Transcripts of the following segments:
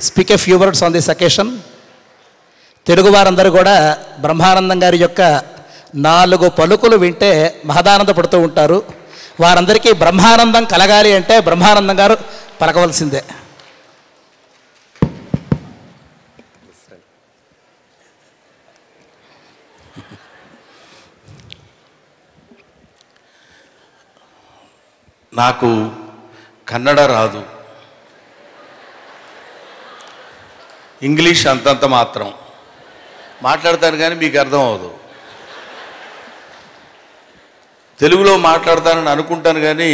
Speak a few words on this occasion. Telugu వారందరూ కూడా బ్రహ్మానందం గారి యొక్క 4 పలుకులు వింటే మహదానంద పడుతూ ఉంటారు. వారందరికీ బ్రహ్మానందం కలగాలి అంటే బ్రహ్మానందం గారు పలకవలసిందే. నాకు కన్నడ రాదు, ఇంగ్లీష్ అంతంత మాత్రం మాట్లాడతాను, కానీ మీకు అర్థం అవ్వదు. తెలుగులో మాట్లాడతానని అనుకుంటాను, కానీ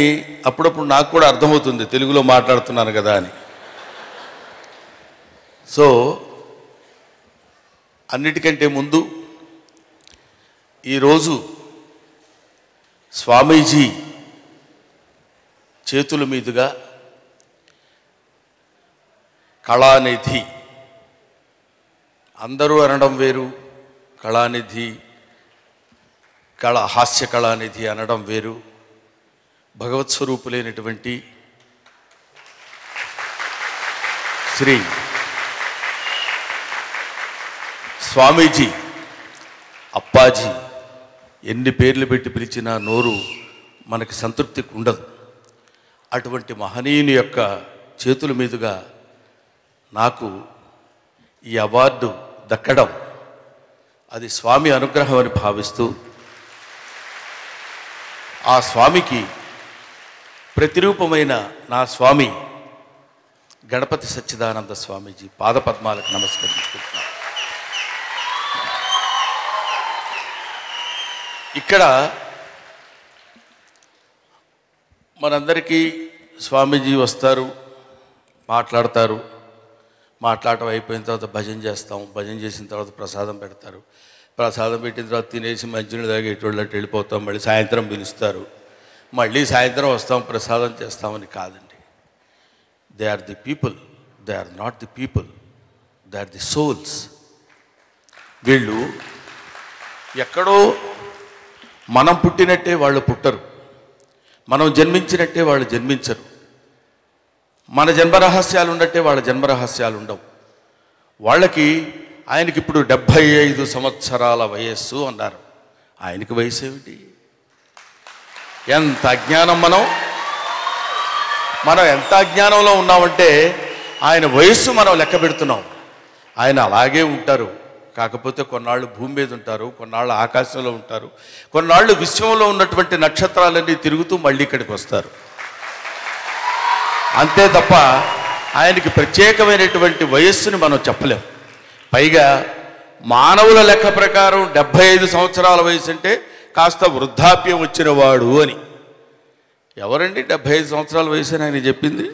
అప్పుడప్పుడు నాకు కూడా అర్థమవుతుంది తెలుగులో మాట్లాడుతున్నాను కదా అని. సో అన్నిటికంటే ముందు ఈరోజు స్వామీజీ చేతుల మీదుగా కళానిధి, అందరూ అనడం వేరు, కళానిధి హాస్య కళానిధి అనడం వేరు. భగవత్ స్వరూపులైనటువంటి శ్రీ స్వామీజీ, అప్పాజీ ఎన్ని పేర్లు పెట్టి పిలిచినా నోరు మనకి సంతృప్తికి ఉండదు. అటువంటి మహనీయుని యొక్క చేతుల మీదుగా నాకు ఈ అవార్డు దక్కడం అది స్వామి అనుగ్రహం అని భావిస్తూ, ఆ స్వామికి ప్రతిరూపమైన నా స్వామి గణపతి సచ్చిదానంద స్వామీజీ పాదపద్మాలకు నమస్కరించుకుంటున్నాను. ఇక్కడ మనందరికీ స్వామీజీ వస్తారు, మాట్లాడతారు. మాట్లాడటం అయిపోయిన తర్వాత భజన చేస్తాం. భజన చేసిన తర్వాత ప్రసాదం పెడతారు. ప్రసాదం పెట్టిన తర్వాత తినేసి మంచినీళ్ళు తాగి ఎటువంటి వెళ్ళిపోతాం. మళ్ళీ సాయంత్రం పిలుస్తారు, మళ్ళీ సాయంత్రం వస్తాం, ప్రసాదం చేస్తామని కాదండి. They are the people, they are not the people, they are the souls. వీళ్ళు ఎక్కడో మనం పుట్టినట్టే వాళ్ళు పుట్టరు, మనం జన్మించినట్టే వాళ్ళు జన్మించరు. మన జన్మరహస్యాలు ఉన్నట్టే వాళ్ళ జన్మరహస్యాలు ఉండవు. వాళ్ళకి ఆయనకి ఇప్పుడు 75 సంవత్సరాల వయస్సు అన్నారు. ఆయనకి వయసు ఏమిటి? ఎంత అజ్ఞానం! మనం ఎంత అజ్ఞానంలో ఉన్నామంటే ఆయన వయస్సు మనం లెక్క పెడుతున్నాం. ఆయన అలాగే ఉంటారు. కాకపోతే కొన్నాళ్ళు భూమి మీద ఉంటారు, కొన్నాళ్ళు ఆకాశంలో ఉంటారు, కొన్నాళ్ళు విశ్వంలో ఉన్నటువంటి నక్షత్రాలన్నీ తిరుగుతూ మళ్ళీ ఇక్కడికి వస్తారు. అంతే తప్ప ఆయనకి ప్రత్యేకమైనటువంటి వయస్సుని మనం చెప్పలేం. పైగా మానవుల లెక్క ప్రకారం 75 సంవత్సరాల వయసు అంటే కాస్త వృద్ధాప్యం వచ్చినవాడు అని. ఎవరండి 75 సంవత్సరాల వయసు అని ఆయన చెప్పింది?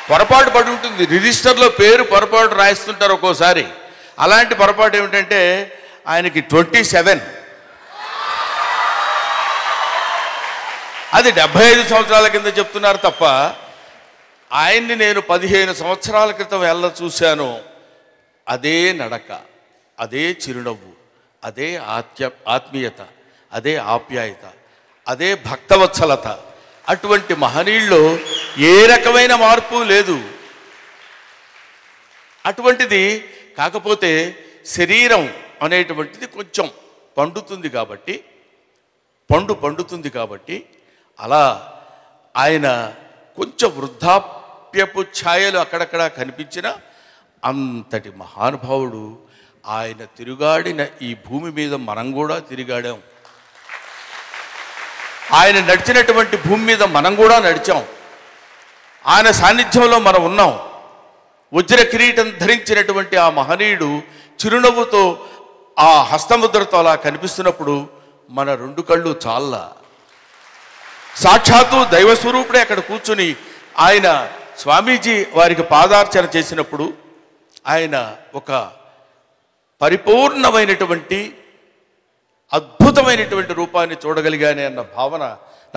పొరపాటు పడి ఉంటుంది, రిజిస్టర్లో పేరు పొరపాటు రాయిస్తుంటారు ఒక్కోసారి. అలాంటి పొరపాటు ఏమిటంటే ఆయనకి 27, అది 75 సంవత్సరాల కింద చెప్తున్నారు తప్ప ఆయన్ని నేను 15 సంవత్సరాల క్రితం ఎలా చూశాను, అదే నడక, అదే చిరునవ్వు, అదే ఆత్మీయత, అదే ఆప్యాయత, అదే భక్తవత్సలత. అటువంటి మహనీయుల్లో ఏ రకమైన మార్పు లేదు. అటువంటిది కాకపోతే శరీరం అనేటువంటిది కొంచెం పండుతుంది కాబట్టి అలా ఆయన కొంచెం వృద్ధాప్యపు ఛాయలు అక్కడక్కడ కనిపించిన అంతటి మహానుభావుడు. ఆయన తిరుగాడిన ఈ భూమి మీద మనం కూడా తిరిగాడాం. ఆయన నడిచినటువంటి భూమి మీద మనం కూడా నడిచాం. ఆయన సాన్నిధ్యంలో మనం ఉన్నాం. వజ్ర కిరీటం ధరించినటువంటి ఆ మహనీయుడు చిరునవ్వుతో ఆ హస్తముద్రతో అలా కనిపిస్తున్నప్పుడు మన 2 కళ్ళు చాలా సాక్షాత్తు దైవస్వరూపుడే అక్కడ కూర్చుని ఆయన స్వామీజీ వారికి పాదార్చన చేసినప్పుడు ఆయన ఒక పరిపూర్ణమైనటువంటి అద్భుతమైనటువంటి రూపాన్ని చూడగలిగానే అన్న భావన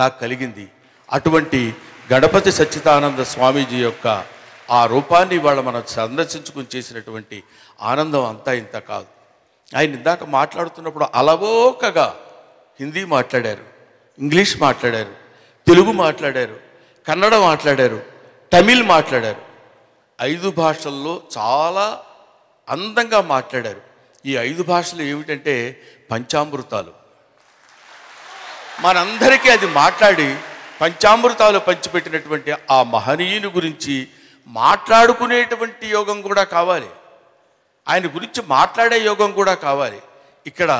నాకు కలిగింది. అటువంటి గణపతి సచ్చిదానంద స్వామీజీ యొక్క ఆ రూపాన్ని ఇవాళ మనం సందర్శించుకుని చేసినటువంటి ఆనందం అంతా ఇంత కాదు. ఆయన ఇందాక మాట్లాడుతున్నప్పుడు అలవోకగా హిందీ మాట్లాడారు, ఇంగ్లీష్ మాట్లాడారు, తెలుగు మాట్లాడారు, కన్నడ మాట్లాడారు. తమిళ్ మాట్లాడారు. 5 భాషల్లో చాలా అందంగా మాట్లాడారు. ఈ 5 భాషలు ఏమిటంటే పంచామృతాలు. మనందరికీ అది మాట్లాడి పంచామృతాలు పంచిపెట్టినటువంటి ఆ మహనీయుని గురించి మాట్లాడుకునేటువంటి యోగం కూడా కావాలి. ఆయన గురించి మాట్లాడే యోగం కూడా కావాలి. ఇక్కడ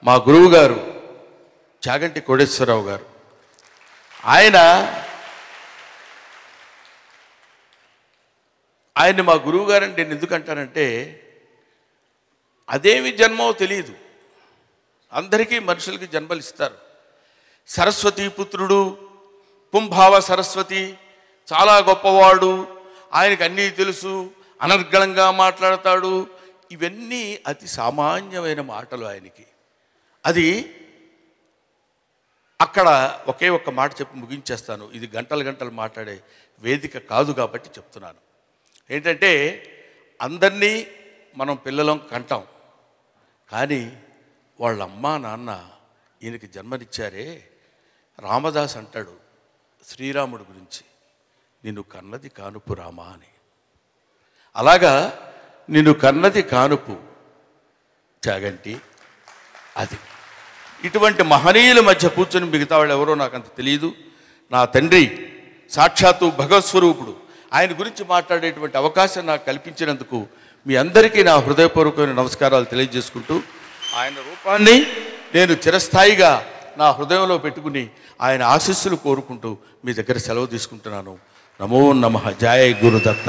మా గురువు గారు చాగంటి కోటేశ్వరరావు గారు, ఆయన మా గురువు గారు అంటే నేను ఎందుకంటానంటే, అదేమి జన్మో తెలియదు. అందరికీ మనుషులకి జన్మలు ఇస్తారు. సరస్వతి పుత్రుడు, పుంభావ సరస్వతి, చాలా గొప్పవాడు, ఆయనకు అన్నీ తెలుసు, అనర్గళంగా మాట్లాడతాడు. ఇవన్నీ అతి సామాన్యమైన మాటలు ఆయనకి. అది అక్కడ ఒకే ఒక్క మాట చెప్పి ముగించేస్తాను. ఇది గంటలు గంటలు మాట్లాడే వేదిక కాదు కాబట్టి చెప్తున్నాను. ఏంటంటే, అందరినీ మనం పిల్లలం కంటాం, కానీ వాళ్ళ అమ్మా నాన్న ఈయనకి జన్మనిచ్చారే. రామదాస్ అంటాడు శ్రీరాముడి గురించి, నిన్ను కన్నది కానుపు రామా అని. అలాగా నిన్ను కన్నది కానుపు చాగంటి. అది ఇటువంటి మహనీయుల మధ్య కూర్చొని మిగతా వాళ్ళు ఎవరో నాకు అంత తెలియదు. నా తండ్రి సాక్షాత్తు భగవత్ స్వరూపుడు, ఆయన గురించి మాట్లాడేటువంటి అవకాశం నాకు కల్పించినందుకు మీ అందరికీ నా హృదయపూర్వకమైన నమస్కారాలు తెలియజేసుకుంటూ, ఆయన రూపాన్ని నేను చిరస్థాయిగా నా హృదయంలో పెట్టుకుని ఆయన ఆశీస్సులు కోరుకుంటూ మీ దగ్గర సెలవు తీసుకుంటున్నాను. నమో నమః. జయ గురుదత్త.